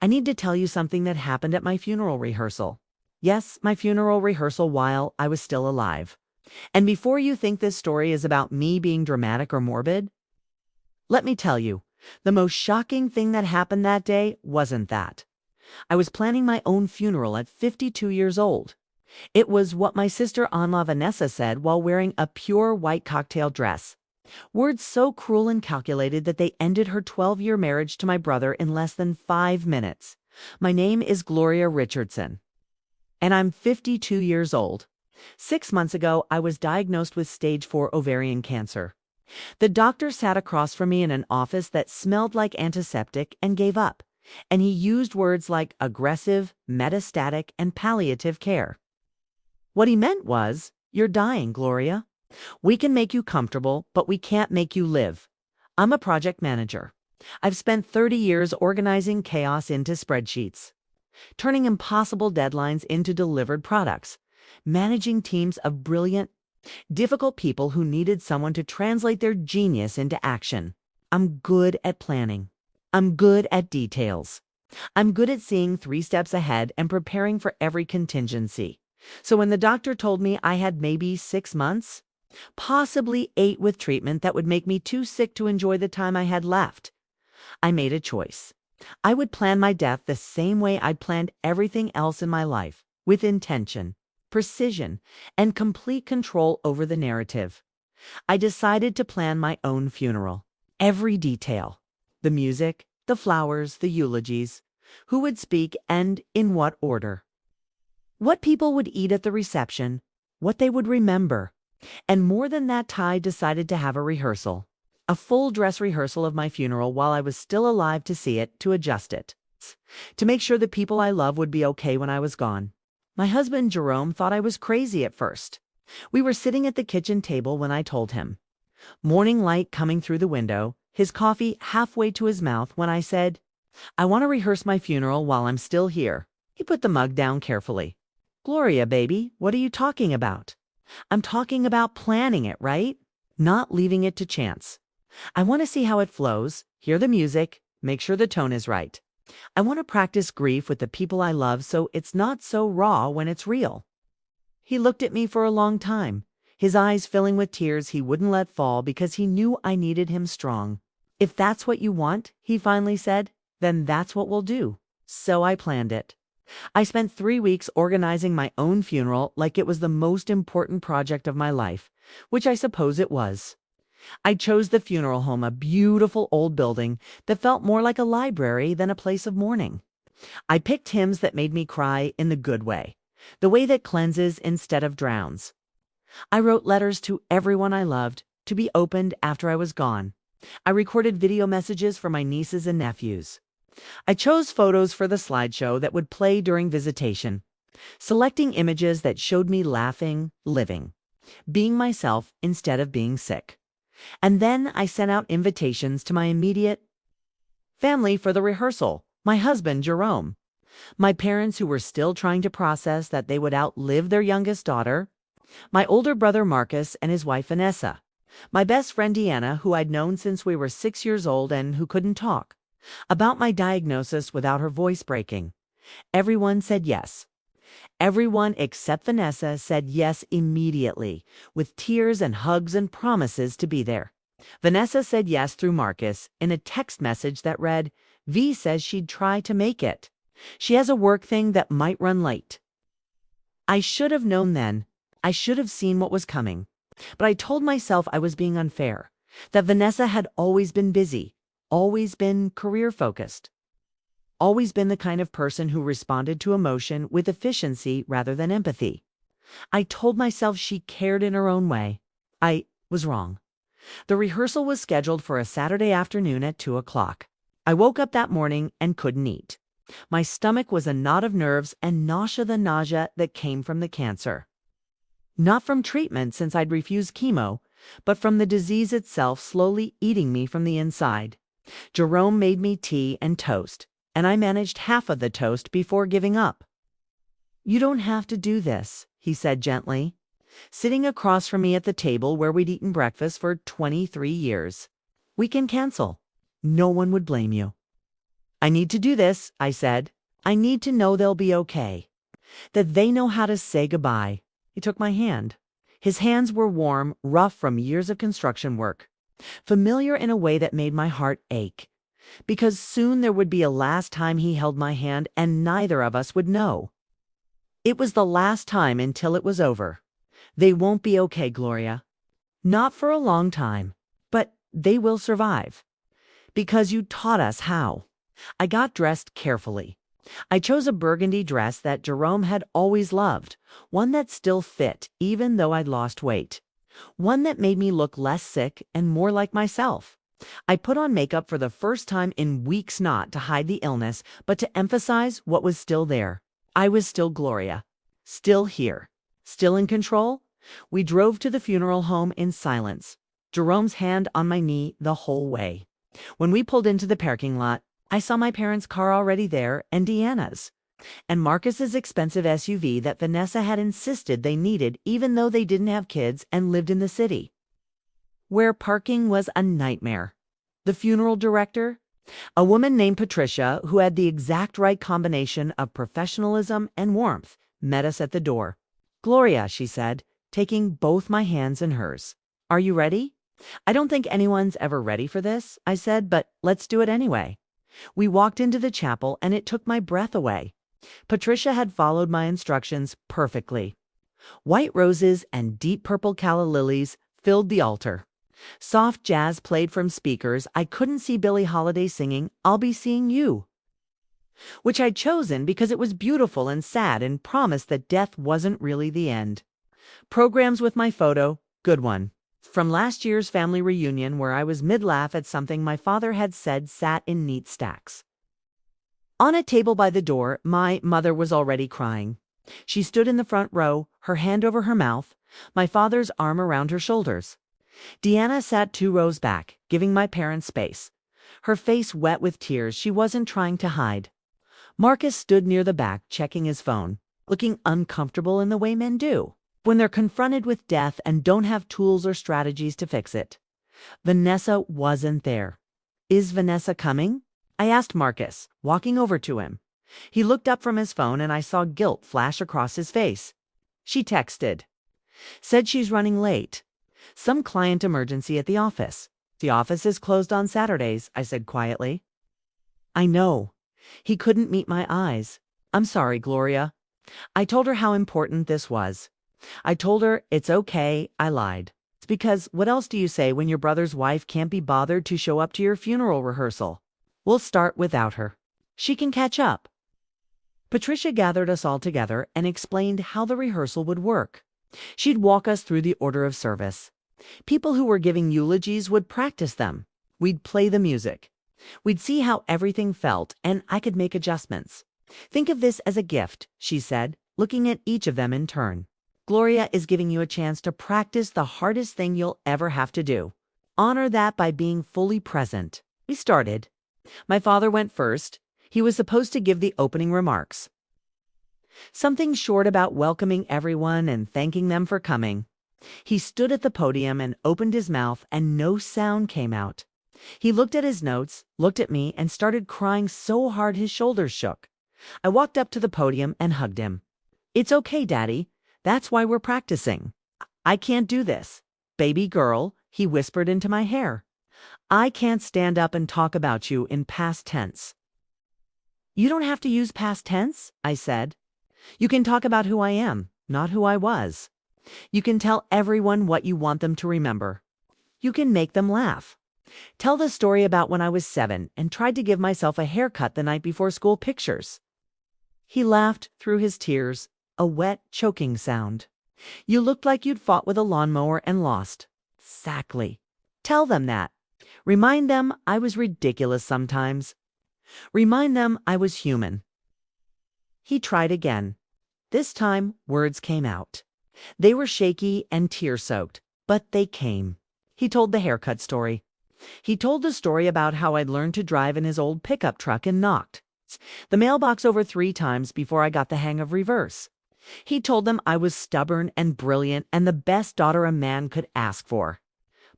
I need to tell you something that happened at my funeral rehearsal. Yes, my funeral rehearsal while I was still alive. And before you think this story is about me being dramatic or morbid, let me tell you, the most shocking thing that happened that day wasn't that. I was planning my own funeral at 52 years old. It was what my sister-in-law Vanessa said while wearing a pure white cocktail dress. Words so cruel and calculated that they ended her 12-year marriage to my brother in less than 5 minutes. My name is Gloria Richardson, and I'm 52 years old. 6 months ago, I was diagnosed with stage 4 ovarian cancer. The doctor sat across from me in an office that smelled like antiseptic and gave up, and he used words like aggressive, metastatic, and palliative care. What he meant was, "You're dying, Gloria. We can make you comfortable, but we can't make you live." I'm a project manager. I've spent 30 years organizing chaos into spreadsheets, turning impossible deadlines into delivered products, managing teams of brilliant, difficult people who needed someone to translate their genius into action. I'm good at planning. I'm good at details. I'm good at seeing 3 steps ahead and preparing for every contingency. So when the doctor told me I had maybe 6 months, possibly 8 with treatment that would make me too sick to enjoy the time I had left, I made a choice. I would plan my death the same way I'd planned everything else in my life, with intention, precision, and complete control over the narrative. I decided to plan my own funeral. Every detail. The music, the flowers, the eulogies, who would speak and in what order. What people would eat at the reception, what they would remember. And more than that, Ty decided to have a rehearsal. A full dress rehearsal of my funeral while I was still alive to see it, to adjust it. To make sure the people I love would be okay when I was gone. My husband, Jerome, thought I was crazy at first. We were sitting at the kitchen table when I told him. Morning light coming through the window, his coffee halfway to his mouth when I said, "I want to rehearse my funeral while I'm still here." He put the mug down carefully. "Gloria, baby, what are you talking about?" "I'm talking about planning it, right? Not leaving it to chance. I want to see how it flows, hear the music, make sure the tone is right. I want to practice grief with the people I love so it's not so raw when it's real." He looked at me for a long time, his eyes filling with tears he wouldn't let fall because he knew I needed him strong. "If that's what you want," he finally said, "then that's what we'll do." So I planned it. I spent 3 weeks organizing my own funeral like it was the most important project of my life, which I suppose it was. I chose the funeral home, a beautiful old building that felt more like a library than a place of mourning. I picked hymns that made me cry in the good way, the way that cleanses instead of drowns. I wrote letters to everyone I loved to be opened after I was gone. I recorded video messages for my nieces and nephews. I chose photos for the slideshow that would play during visitation, selecting images that showed me laughing, living, being myself instead of being sick. And then I sent out invitations to my immediate family for the rehearsal, my husband, Jerome, my parents who were still trying to process that they would outlive their youngest daughter, my older brother Marcus and his wife Vanessa, my best friend Deanna, who I'd known since we were 6 years old and who couldn't talk about my diagnosis without her voice breaking. Everyone said yes. Everyone except Vanessa said yes immediately, with tears and hugs and promises to be there. Vanessa said yes through Marcus in a text message that read, "V says she'd try to make it. She has a work thing that might run late." I should have known then. I should have seen what was coming. But I told myself I was being unfair, that Vanessa had always been busy, always been career-focused, always been the kind of person who responded to emotion with efficiency rather than empathy. I told myself she cared in her own way. I was wrong. The rehearsal was scheduled for a Saturday afternoon at 2 o'clock. I woke up that morning and couldn't eat. My stomach was a knot of nerves and the nausea that came from the cancer. Not from treatment since I'd refused chemo, but from the disease itself slowly eating me from the inside. Jerome made me tea and toast, and I managed half of the toast before giving up. "You don't have to do this," he said gently, sitting across from me at the table where we'd eaten breakfast for 23 years. "We can cancel. No one would blame you." I need to do this, I said. I need to know they'll be okay. That they know how to say goodbye. He took my hand. His hands were warm, rough from years of construction work. Familiar in a way that made my heart ache. Because soon there would be a last time he held my hand and neither of us would know. It was the last time until it was over. They won't be okay, Gloria. Not for a long time, but they will survive. Because you taught us how. I got dressed carefully. I chose a burgundy dress that Jerome had always loved, one that still fit even though I'd lost weight, one that made me look less sick and more like myself. I put on makeup for the first time in weeks, not to hide the illness, but to emphasize what was still there. I was still Gloria, still here, still in control. We drove to the funeral home in silence, Jerome's hand on my knee the whole way. When we pulled into the parking lot, I saw my parents' car already there and Deanna's, and Marcus's expensive SUV that Vanessa had insisted they needed even though they didn't have kids and lived in the city, where parking was a nightmare. The funeral director, a woman named Patricia who had the exact right combination of professionalism and warmth, met us at the door. "Gloria," she said, taking both my hands in hers. "Are you ready?" "I don't think anyone's ever ready for this," I said, "but let's do it anyway." We walked into the chapel and it took my breath away. Patricia had followed my instructions perfectly. White roses and deep purple calla lilies filled the altar. Soft jazz played from speakers. I couldn't see Billie Holiday singing "I'll Be Seeing You," which I'd chosen because it was beautiful and sad and promised that death wasn't really the end. Programs with my photo, good one. From last year's family reunion where I was mid-laugh at something my father had said sat in neat stacks. On a table by the door, my mother was already crying. She stood in the front row, her hand over her mouth, my father's arm around her shoulders. Deanna sat 2 rows back, giving my parents space. Her face wet with tears she wasn't trying to hide. Marcus stood near the back, checking his phone, looking uncomfortable in the way men do when they're confronted with death and don't have tools or strategies to fix it. Vanessa wasn't there. "Is Vanessa coming?" I asked Marcus, walking over to him. He looked up from his phone and I saw guilt flash across his face. "She texted. Said she's running late. Some client emergency at the office. The office is closed on Saturdays," I said quietly. "I know." He couldn't meet my eyes. "I'm sorry, Gloria." I told her how important this was. I told her it's okay, I lied. It's because what else do you say when your brother's wife can't be bothered to show up to your funeral rehearsal? We'll start without her. She can catch up. Patricia gathered us all together and explained how the rehearsal would work. She'd walk us through the order of service. People who were giving eulogies would practice them. We'd play the music. We'd see how everything felt, and I could make adjustments. "Think of this as a gift," she said, looking at each of them in turn. "Gloria is giving you a chance to practice the hardest thing you'll ever have to do. Honor that by being fully present." We started. My father went first. He was supposed to give the opening remarks. Something short about welcoming everyone and thanking them for coming. He stood at the podium and opened his mouth and no sound came out. He looked at his notes, looked at me, and started crying so hard his shoulders shook. I walked up to the podium and hugged him. "It's okay, Daddy. That's why we're practicing." "I can't do this. Baby girl," he whispered into my hair. "I can't stand up and talk about you in past tense." "You don't have to use past tense," I said. "You can talk about who I am, not who I was. You can tell everyone what you want them to remember. You can make them laugh. Tell the story about when I was 7 and tried to give myself a haircut the night before school pictures." He laughed through his tears, a wet, choking sound. "You looked like you'd fought with a lawnmower and lost." Exactly. Tell them that. Remind them I was ridiculous sometimes. Remind them I was human. He tried again. This time, words came out. They were shaky and tear-soaked, but they came. He told the haircut story. He told the story about how I'd learned to drive in his old pickup truck and knocked the mailbox over 3 times before I got the hang of reverse. He told them I was stubborn and brilliant and the best daughter a man could ask for.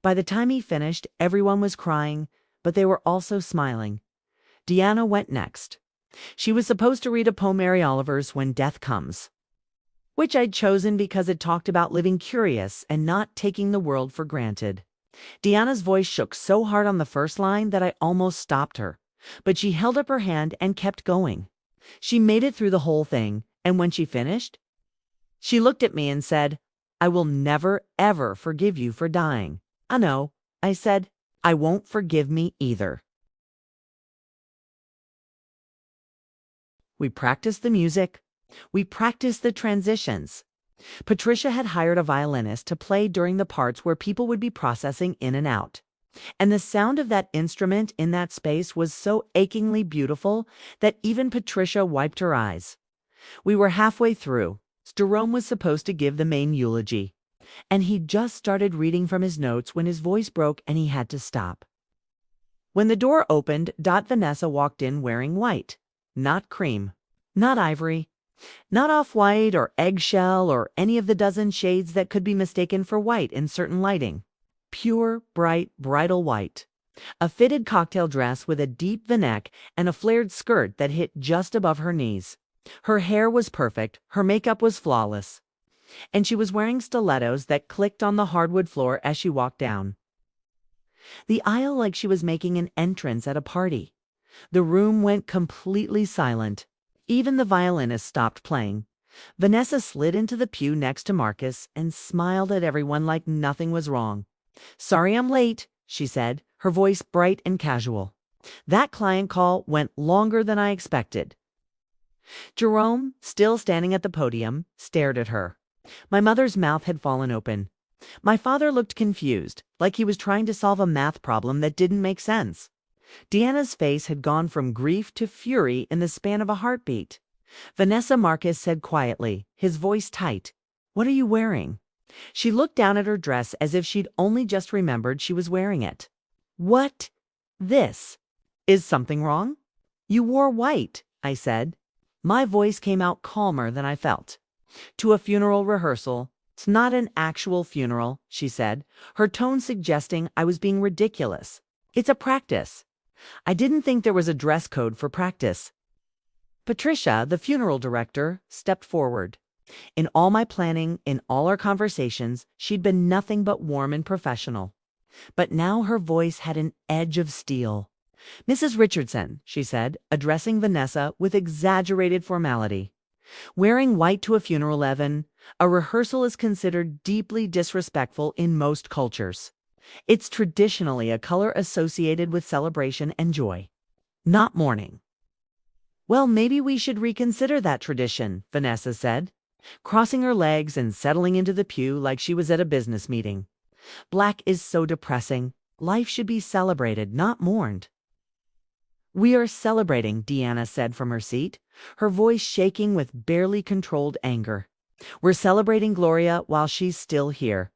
By the time he finished, everyone was crying, but they were also smiling. Deanna went next. She was supposed to read a poem Mary Oliver's When Death Comes, which I'd chosen because it talked about living curious and not taking the world for granted. Deanna's voice shook so hard on the first line that I almost stopped her, but she held up her hand and kept going. She made it through the whole thing, and when she finished, she looked at me and said, "I will never, ever forgive you for dying." "I know," I said. "I won't forgive me either." We practiced the music. We practiced the transitions. Patricia had hired a violinist to play during the parts where people would be processing in and out. And the sound of that instrument in that space was so achingly beautiful that even Patricia wiped her eyes. We were halfway through. Jerome was supposed to give the main eulogy, and he just started reading from his notes when his voice broke and he had to stop. When the door opened, Vanessa walked in wearing white. Not cream, not ivory, not off-white or eggshell or any of the dozen shades that could be mistaken for white in certain lighting. Pure, bright, bridal white. A fitted cocktail dress with a deep v-neck and a flared skirt that hit just above her knees. Her hair was perfect, her makeup was flawless, and she was wearing stilettos that clicked on the hardwood floor as she walked down the aisle like she was making an entrance at a party. The room went completely silent. Even the violinist stopped playing. Vanessa slid into the pew next to Marcus and smiled at everyone like nothing was wrong. "Sorry I'm late," she said, her voice bright and casual. "That client call went longer than I expected." Jerome, still standing at the podium, stared at her. My mother's mouth had fallen open. My father looked confused, like he was trying to solve a math problem that didn't make sense. Deanna's face had gone from grief to fury in the span of a heartbeat. Vanessa Marcus said quietly, his voice tight, "What are you wearing?" She looked down at her dress as if she'd only just remembered she was wearing it. "What? This? Is something wrong?" "You wore white," I said. My voice came out calmer than I felt. "To a funeral rehearsal. It's not an actual funeral," she said, her tone suggesting I was being ridiculous. "It's a practice." I didn't think there was a dress code for practice. Patricia, the funeral director, stepped forward. In all my planning, in all our conversations, she'd been nothing but warm and professional. But now her voice had an edge of steel. "Mrs. Richardson," she said, addressing Vanessa with exaggerated formality. "Wearing white to a funeral, a rehearsal is considered deeply disrespectful in most cultures. It's traditionally a color associated with celebration and joy, not mourning." "Well, maybe we should reconsider that tradition," Vanessa said, crossing her legs and settling into the pew like she was at a business meeting. "Black is so depressing. Life should be celebrated, not mourned." "We are celebrating," Deanna said from her seat, her voice shaking with barely controlled anger. "We're celebrating Gloria while she's still here.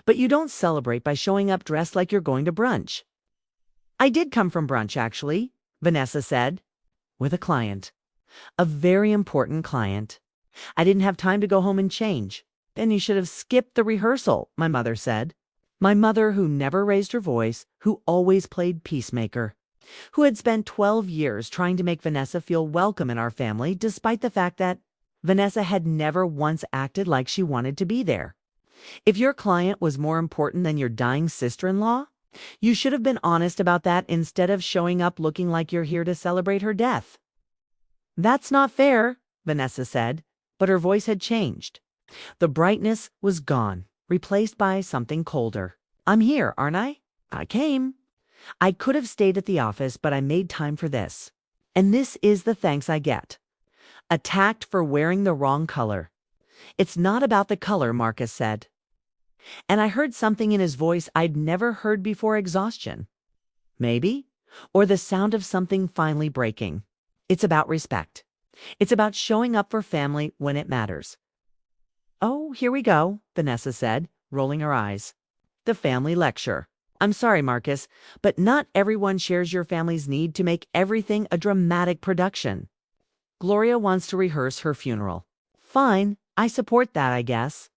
But you don't celebrate by showing up dressed like you're going to brunch." "I did come from brunch, actually," Vanessa said, "with a client. A very important client. I didn't have time to go home and change." "Then you should have skipped the rehearsal," my mother said. My mother, who never raised her voice, who always played peacemaker, who had spent 12 years trying to make Vanessa feel welcome in our family despite the fact that Vanessa had never once acted like she wanted to be there. If your client was more important than your dying sister-in-law, you should have been honest about that instead of showing up looking like you're here to celebrate her death. "That's not fair," Vanessa said, but her voice had changed. The brightness was gone, replaced by something colder. "I'm here, aren't I? I came. I could have stayed at the office, but I made time for this. And this is the thanks I get. Attacked for wearing the wrong color." "It's not about the color," Marcus said. And I heard something in his voice I'd never heard before: exhaustion. Maybe. Or the sound of something finally breaking. "It's about respect. It's about showing up for family when it matters." "Oh, here we go," Vanessa said, rolling her eyes. "The family lecture. I'm sorry, Marcus, but not everyone shares your family's need to make everything a dramatic production. Gloria wants to rehearse her funeral. Fine, I support that, I guess.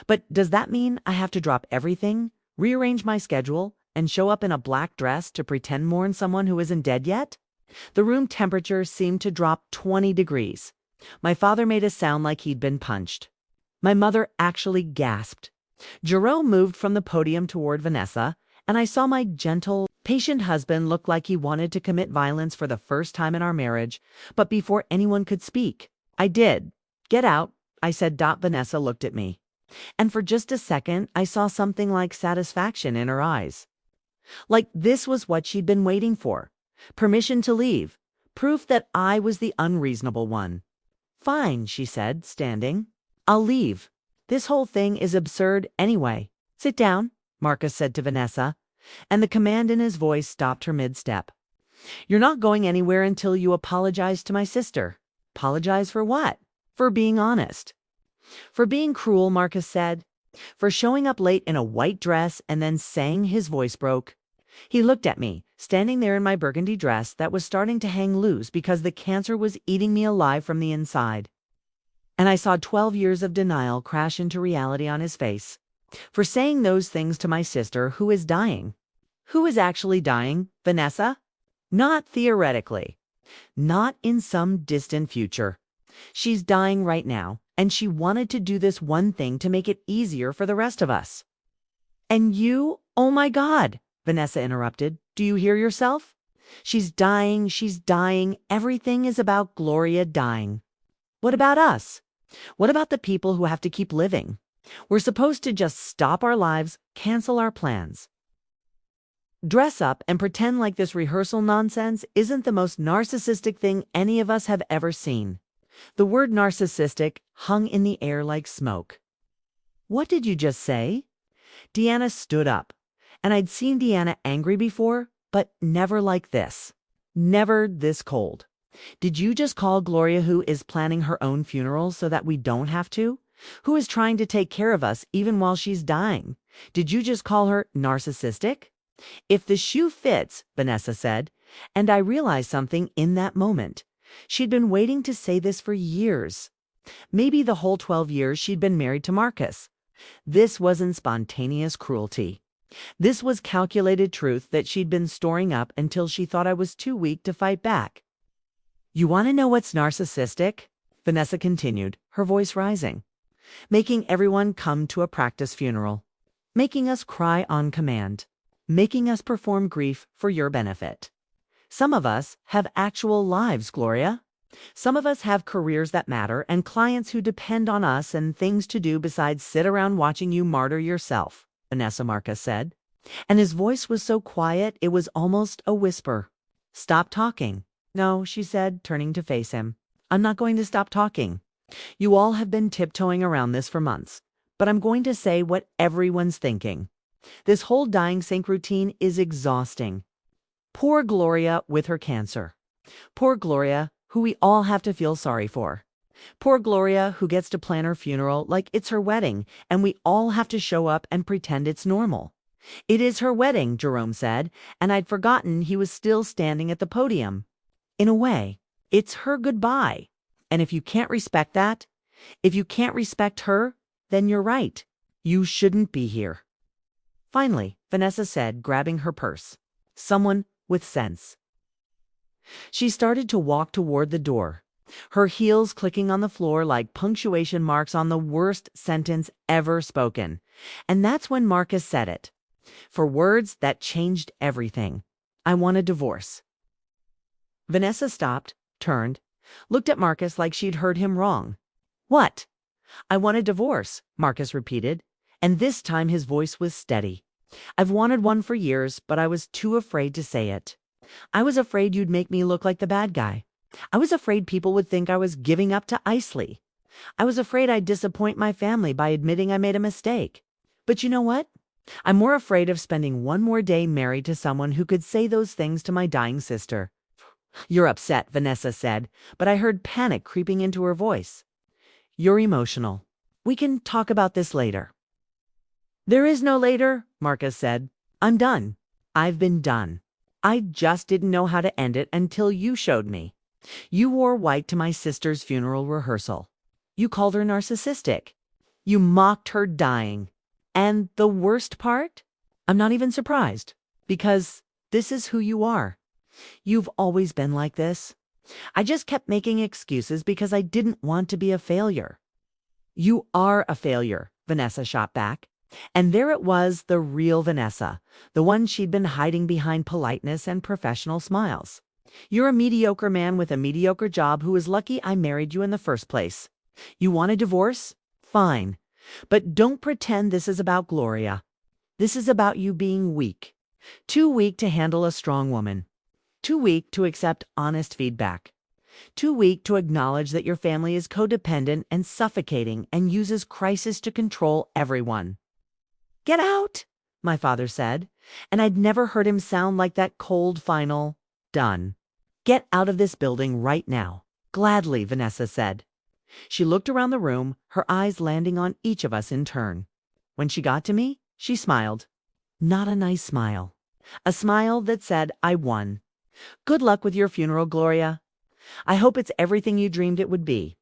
But does that mean I have to drop everything, rearrange my schedule, and show up in a black dress to pretend mourn someone who isn't dead yet? The room temperature seemed to drop 20 degrees. My father made a sound like he'd been punched. My mother actually gasped. Jerome moved from the podium toward Vanessa, and I saw my gentle, patient husband look like he wanted to commit violence for the first time in our marriage, but before anyone could speak, I did. "Get out," I said. Vanessa looked at me, and for just a second, I saw something like satisfaction in her eyes. Like this was what she'd been waiting for. Permission to leave. Proof that I was the unreasonable one. "Fine," she said, standing. "I'll leave. This whole thing is absurd anyway." "Sit down," Marcus said to Vanessa, and the command in his voice stopped her mid-step. "You're not going anywhere until you apologize to my sister." "Apologize for what?" "For being honest." "For being cruel," Marcus said. "For showing up late in a white dress and then saying," his voice broke. He looked at me, standing there in my burgundy dress that was starting to hang loose because the cancer was eating me alive from the inside. And I saw 12 years of denial crash into reality on his face. For saying those things to my sister who is dying. Who is actually dying? Vanessa? Not theoretically. Not in some distant future. She's dying right now, and she wanted to do this one thing to make it easier for the rest of us. "And you? Oh my God," Vanessa interrupted. "Do you hear yourself? She's dying, she's dying. Everything is about Gloria dying. What about us? What about the people who have to keep living? We're supposed to just stop our lives, cancel our plans. Dress up and pretend like this rehearsal nonsense isn't the most narcissistic thing any of us have ever seen." The word narcissistic hung in the air like smoke. "What did you just say?" Deanna stood up, and I'd seen Deanna angry before, but never like this. Never this cold. "Did you just call Gloria, who is planning her own funeral so that we don't have to? Who is trying to take care of us even while she's dying? Did you just call her narcissistic?" "If the shoe fits," Vanessa said, and I realized something in that moment. She'd been waiting to say this for years. Maybe the whole 12 years she'd been married to Marcus. This wasn't spontaneous cruelty. This was calculated truth that she'd been storing up until she thought I was too weak to fight back. "You want to know what's narcissistic?" Vanessa continued, her voice rising. "Making everyone come to a practice funeral. Making us cry on command. Making us perform grief for your benefit. Some of us have actual lives, Gloria. Some of us have careers that matter and clients who depend on us and things to do besides sit around watching you martyr yourself," Vanessa Marcus said. And his voice was so quiet it was almost a whisper. "Stop talking." "No," she said, turning to face him. "I'm not going to stop talking. You all have been tiptoeing around this for months, but I'm going to say what everyone's thinking. This whole dying sync routine is exhausting. Poor Gloria with her cancer. Poor Gloria, who we all have to feel sorry for. Poor Gloria, who gets to plan her funeral like it's her wedding, and we all have to show up and pretend it's normal." "It is her wedding," Jerome said, and I'd forgotten he was still standing at the podium. "In a way, it's her goodbye. And if you can't respect that, if you can't respect her, then you're right. You shouldn't be here." Finally, Vanessa said, grabbing her purse, "Someone with sense." She started to walk toward the door, her heels clicking on the floor like punctuation marks on the worst sentence ever spoken. And that's when Marcus said it. For words that changed everything. "I want a divorce." Vanessa stopped, turned, looked at Marcus like she'd heard him wrong. "What?" "I want a divorce," Marcus repeated, and this time his voice was steady. "I've wanted one for years, but I was too afraid to say it. I was afraid you'd make me look like the bad guy. I was afraid people would think I was giving up to Isley. I was afraid I'd disappoint my family by admitting I made a mistake. But you know what? I'm more afraid of spending one more day married to someone who could say those things to my dying sister." "You're upset," Vanessa said, but I heard panic creeping into her voice. "You're emotional. We can talk about this later." "There is no later," Marcus said. "I'm done. I've been done. I just didn't know how to end it until you showed me. You wore white to my sister's funeral rehearsal. You called her narcissistic. You mocked her dying. And the worst part? I'm not even surprised, because this is who you are. You've always been like this. I just kept making excuses because I didn't want to be a failure. You are a failure, Vanessa shot back. And there it was, the real Vanessa, the one she'd been hiding behind politeness and professional smiles. You're a mediocre man with a mediocre job who is lucky I married you in the first place. You want a divorce? Fine. But don't pretend this is about Gloria. This is about you being weak. Too weak to handle a strong woman. Too weak to accept honest feedback. Too weak to acknowledge that your family is codependent and suffocating and uses crisis to control everyone. Get out, my father said, and I'd never heard him sound like that cold final, done. Get out of this building right now. Gladly, Vanessa said. She looked around the room, her eyes landing on each of us in turn. When she got to me, she smiled. Not a nice smile. A smile that said, I won. Good luck with your funeral, Gloria. I hope it's everything you dreamed it would be.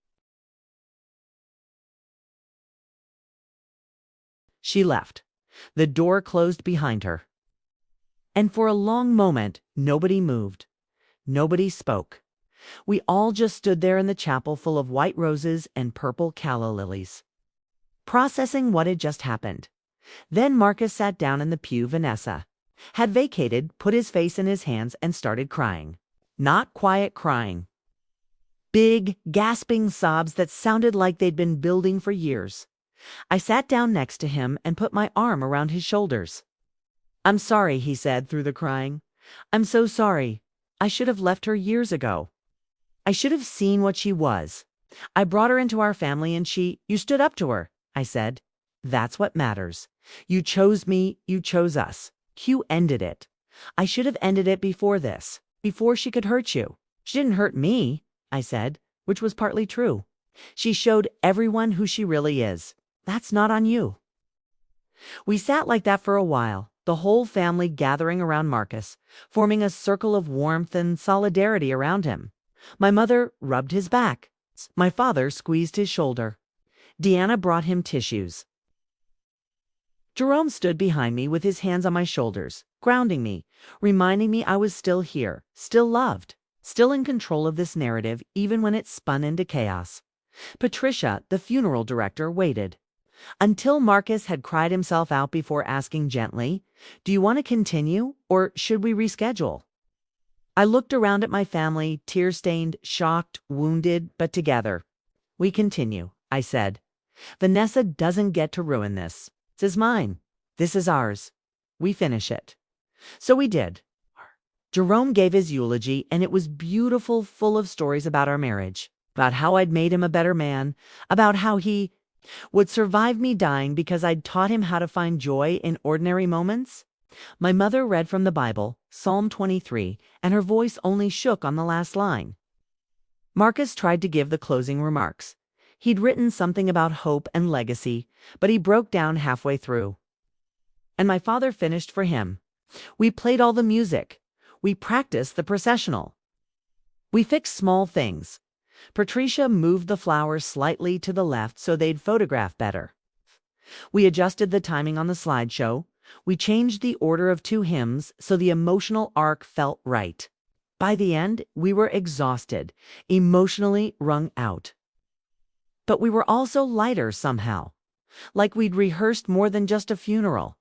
She left. The door closed behind her. And for a long moment, nobody moved. Nobody spoke. We all just stood there in the chapel full of white roses and purple calla lilies, processing what had just happened. Then Marcus sat down in the pew Vanessa had vacated, put his face in his hands, and started crying. Not quiet crying. Big, gasping sobs that sounded like they'd been building for years. I sat down next to him and put my arm around his shoulders. I'm sorry, he said through the crying. I'm so sorry. I should have left her years ago. I should have seen what she was. I brought her into our family and you stood up to her, I said. That's what matters. You chose me, you chose us. Q ended it. I should have ended it before this, before she could hurt you. She didn't hurt me, I said, which was partly true. She showed everyone who she really is. That's not on you. We sat like that for a while, the whole family gathering around Marcus, forming a circle of warmth and solidarity around him. My mother rubbed his back. My father squeezed his shoulder. Deanna brought him tissues. Jerome stood behind me with his hands on my shoulders, grounding me, reminding me I was still here, still loved, still in control of this narrative even when it spun into chaos. Patricia, the funeral director, waited until Marcus had cried himself out before asking gently, "Do you want to continue, or should we reschedule?" I looked around at my family, tear-stained, shocked, wounded, but together. We continue, I said. Vanessa doesn't get to ruin this. This is mine. This is ours. We finish it. So we did. Jerome gave his eulogy, and it was beautiful, full of stories about our marriage, about how I'd made him a better man, about how he would survive me dying because I'd taught him how to find joy in ordinary moments. My mother read from the Bible, Psalm 23, and her voice only shook on the last line. Marcus tried to give the closing remarks. He'd written something about hope and legacy, but he broke down halfway through. And my father finished for him. We played all the music. We practiced the processional. We fixed small things. Patricia moved the flowers slightly to the left so they'd photograph better. We adjusted the timing on the slideshow. We changed the order of 2 hymns so the emotional arc felt right. By the end, we were exhausted, emotionally wrung out. But we were also lighter somehow, like we'd rehearsed more than just a funeral.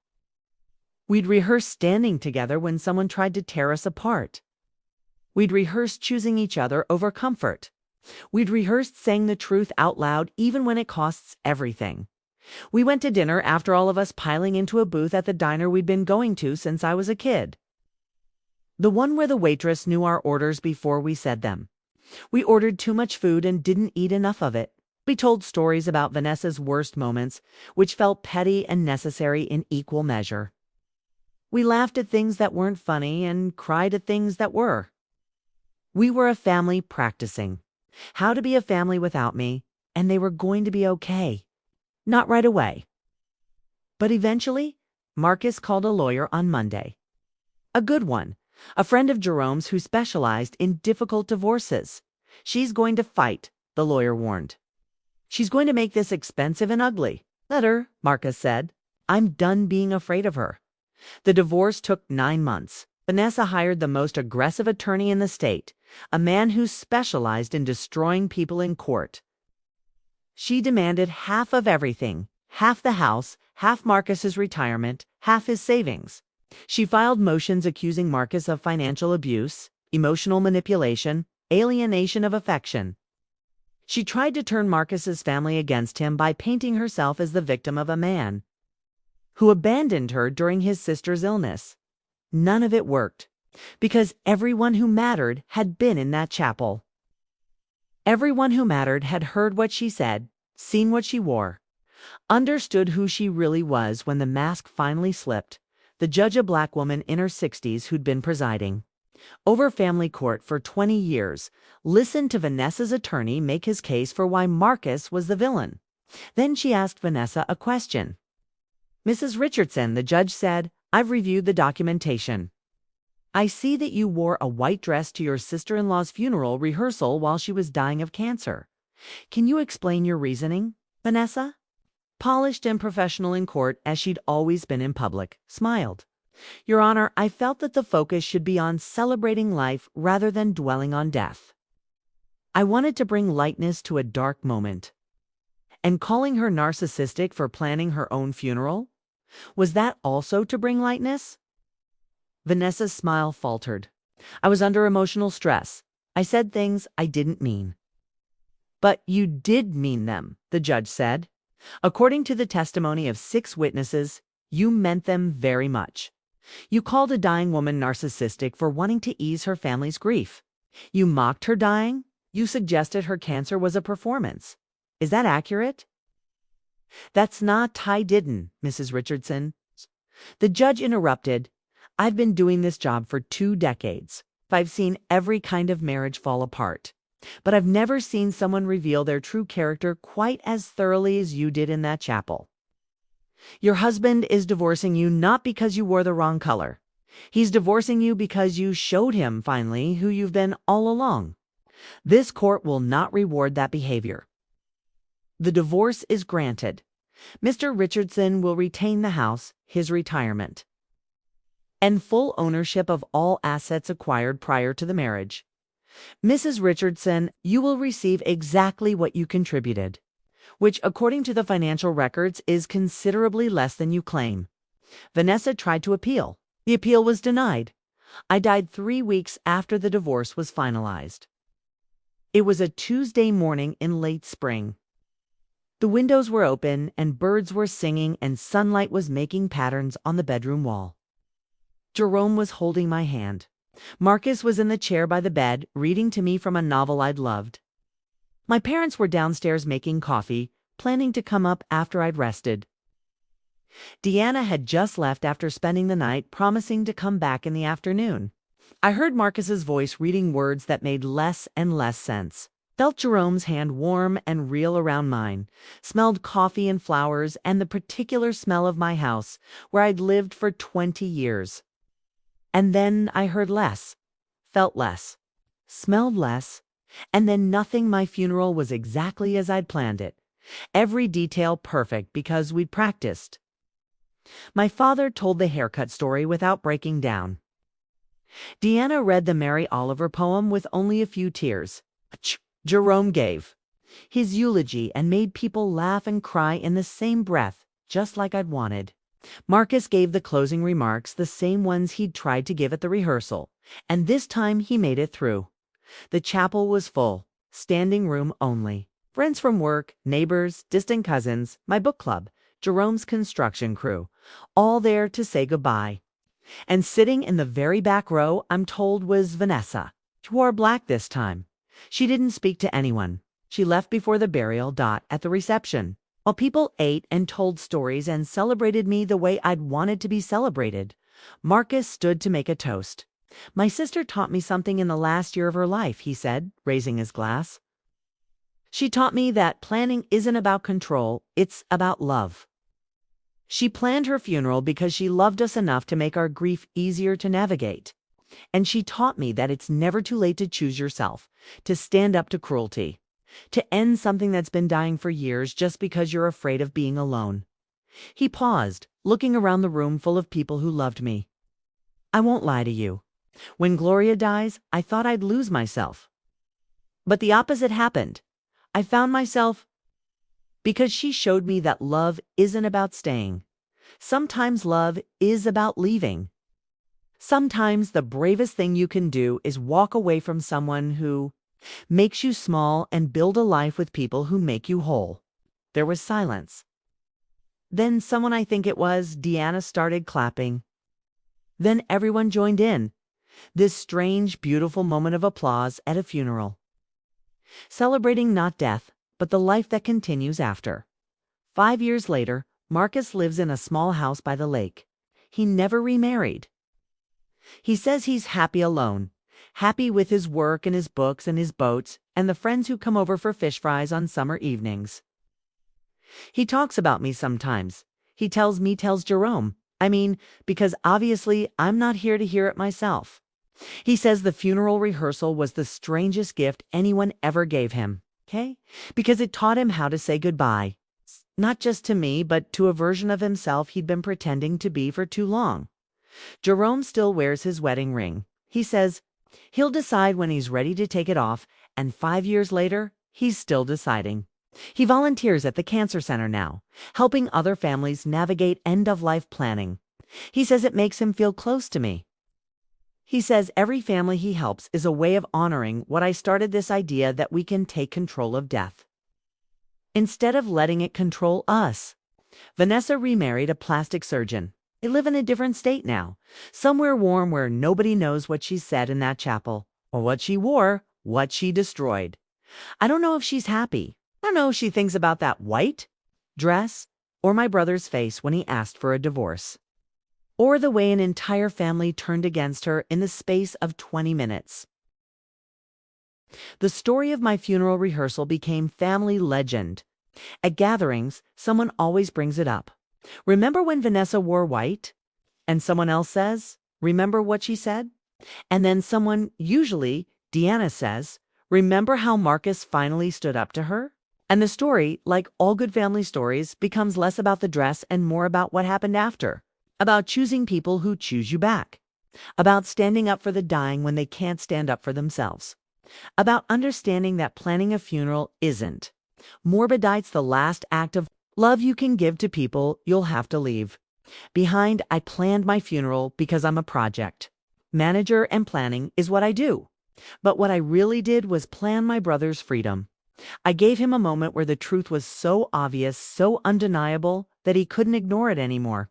We'd rehearsed standing together when someone tried to tear us apart. We'd rehearsed choosing each other over comfort. We'd rehearsed saying the truth out loud even when it costs everything. We went to dinner after all of us piling into a booth at the diner we'd been going to since I was a kid. The one where the waitress knew our orders before we said them. We ordered too much food and didn't eat enough of it. We told stories about Vanessa's worst moments, which felt petty and necessary in equal measure. We laughed at things that weren't funny and cried at things that were. We were a family practicing how to be a family without me, and they were going to be okay. Not right away. But eventually, Marcus called a lawyer on Monday. A good one, a friend of Jerome's who specialized in difficult divorces. She's going to fight, the lawyer warned. She's going to make this expensive and ugly. Let her, Marcus said. I'm done being afraid of her. The divorce took 9 months. Vanessa hired the most aggressive attorney in the state, a man who specialized in destroying people in court. She demanded half of everything, half the house, half Marcus's retirement, half his savings. She filed motions accusing Marcus of financial abuse, emotional manipulation, alienation of affection. She tried to turn Marcus's family against him by painting herself as the victim of a man who abandoned her during his sister's illness. None of it worked, because everyone who mattered had been in that chapel. Everyone who mattered had heard what she said, seen what she wore, understood who she really was when the mask finally slipped. The judge, a black woman in her 60s who'd been presiding over family court for 20 years, listened to Vanessa's attorney make his case for why Marcus was the villain. Then she asked Vanessa a question. "Mrs. Richardson," the judge said, "I've reviewed the documentation. I see that you wore a white dress to your sister-in-law's funeral rehearsal while she was dying of cancer. Can you explain your reasoning?" Vanessa, polished and professional in court as she'd always been in public, smiled. "Your Honor, I felt that the focus should be on celebrating life rather than dwelling on death. I wanted to bring lightness to a dark moment." And calling her narcissistic for planning her own funeral? Was that also to bring lightness? Vanessa's smile faltered. "I was under emotional stress. I said things I didn't mean." "But you did mean them," the judge said. "According to the testimony of 6 witnesses, you meant them very much. You called a dying woman narcissistic for wanting to ease her family's grief. You mocked her dying. You suggested her cancer was a performance. Is that accurate?" "That's not I didn't, Mrs. Richardson." The judge interrupted. "I've been doing this job for 2 decades. I've seen every kind of marriage fall apart. But I've never seen someone reveal their true character quite as thoroughly as you did in that chapel. Your husband is divorcing you not because you wore the wrong color. He's divorcing you because you showed him, finally, who you've been all along. This court will not reward that behavior. The divorce is granted. Mr. Richardson will retain the house, his retirement, and full ownership of all assets acquired prior to the marriage. Mrs. Richardson, you will receive exactly what you contributed, which, according to the financial records, is considerably less than you claim." Vanessa tried to appeal. The appeal was denied. "I died 3 weeks after the divorce was finalized." It was a Tuesday morning in late spring. The windows were open, and birds were singing, and sunlight was making patterns on the bedroom wall. Jerome was holding my hand. Marcus was in the chair by the bed, reading to me from a novel I'd loved. My parents were downstairs making coffee, planning to come up after I'd rested. Deanna had just left after spending the night, promising to come back in the afternoon. I heard Marcus's voice reading words that made less and less sense. Felt Jerome's hand warm and real around mine. Smelled coffee and flowers and the particular smell of my house, where I'd lived for 20 years. And then I heard less, felt less, smelled less, and then nothing. My funeral was exactly as I'd planned it. Every detail perfect because we'd practiced. My father told the haircut story without breaking down. Deanna read the Mary Oliver poem with only a few tears. Jerome gave his eulogy and made people laugh and cry in the same breath, just like I'd wanted. Marcus gave the closing remarks, the same ones he'd tried to give at the rehearsal, and this time he made it through. The chapel was full, standing room only. Friends from work, neighbors, distant cousins, my book club, Jerome's construction crew, all there to say goodbye. And sitting in the very back row, I'm told, was Vanessa. She wore black this time. She didn't speak to anyone. She left before the burial at the reception. While people ate and told stories and celebrated me the way I'd wanted to be celebrated, Marcus stood to make a toast. "My sister taught me something in the last year of her life," he said, raising his glass. "She taught me that planning isn't about control, it's about love. She planned her funeral because she loved us enough to make our grief easier to navigate. And she taught me that it's never too late to choose yourself, to stand up to cruelty, to end something that's been dying for years just because you're afraid of being alone." He paused, looking around the room full of people who loved me. I won't lie to you. When Gloria dies, I thought I'd lose myself. But the opposite happened. I found myself because she showed me that love isn't about staying. Sometimes love is about leaving. Sometimes the bravest thing you can do is walk away from someone who makes you small and build a life with people who make you whole. There was silence. Then someone, I think it was, Deanna, started clapping. Then everyone joined in. This strange, beautiful moment of applause at a funeral. Celebrating not death, but the life that continues after. 5 years later, Marcus lives in a small house by the lake. He never remarried. He says he's happy alone, happy with his work and his books and his boats and the friends who come over for fish fries on summer evenings. He talks about me sometimes. He tells Jerome. Because obviously I'm not here to hear it myself. He says the funeral rehearsal was the strangest gift anyone ever gave him, okay? Because it taught him how to say goodbye. Not just to me, but to a version of himself he'd been pretending to be for too long. Jerome still wears his wedding ring. He says he'll decide when he's ready to take it off, and 5 years later, he's still deciding. He volunteers at the cancer center now, helping other families navigate end-of-life planning. He says it makes him feel close to me. He says every family he helps is a way of honoring what I started, this idea that we can take control of death, instead of letting it control us. Vanessa remarried a plastic surgeon. They live in a different state now, somewhere warm where nobody knows what she said in that chapel, or what she wore, what she destroyed. I don't know if she's happy. I don't know if she thinks about that white dress, or my brother's face when he asked for a divorce, or the way an entire family turned against her in the space of 20 minutes. The story of my funeral rehearsal became family legend. At gatherings, someone always brings it up. Remember when Vanessa wore white? And someone else says, remember what she said? And then someone, usually Deanna, says, remember how Marcus finally stood up to her? And the story, like all good family stories, becomes less about the dress and more about what happened after. About choosing people who choose you back. About standing up for the dying when they can't stand up for themselves. About understanding that planning a funeral isn't Morbidite's the last act of love you can give to people you'll have to leave behind. I planned my funeral because I'm a project manager and planning is what I do. But what I really did was plan my brother's freedom. I gave him a moment where the truth was so obvious, so undeniable, that he couldn't ignore it anymore.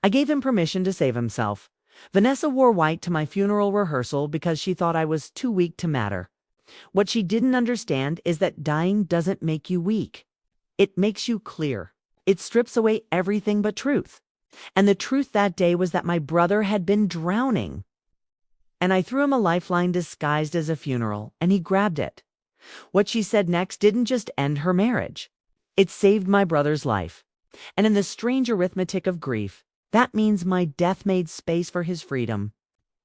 I gave him permission to save himself. Vanessa wore white to my funeral rehearsal because she thought I was too weak to matter. What she didn't understand is that dying doesn't make you weak. It makes you clear. It strips away everything but truth. And the truth that day was that my brother had been drowning. And I threw him a lifeline disguised as a funeral, and he grabbed it. What she said next didn't just end her marriage. It saved my brother's life. And in the strange arithmetic of grief, that means my death made space for his freedom.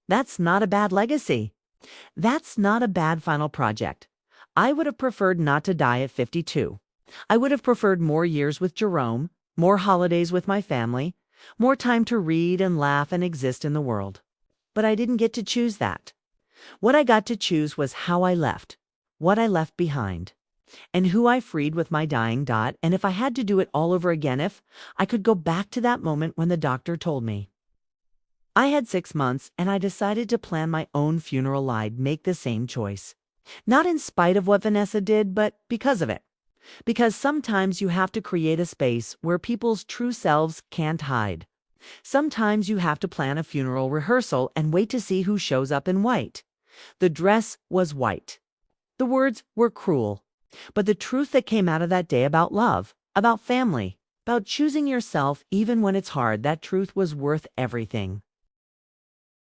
That's not a bad legacy. That's not a bad final project. I would have preferred not to die at 52. I would have preferred more years with Jerome, more holidays with my family, more time to read and laugh and exist in the world. But I didn't get to choose that. What I got to choose was how I left, what I left behind, and who I freed with my dying. And if I had to do it all over again, if I could go back to that moment when the doctor told me I had 6 months and I decided to plan my own funeral, I'd make the same choice. Not in spite of what Vanessa did, but because of it. Because sometimes you have to create a space where people's true selves can't hide. Sometimes you have to plan a funeral rehearsal and wait to see who shows up in white. The dress was white. The words were cruel. But the truth that came out of that day about love, about family, about choosing yourself even when it's hard, that truth was worth everything.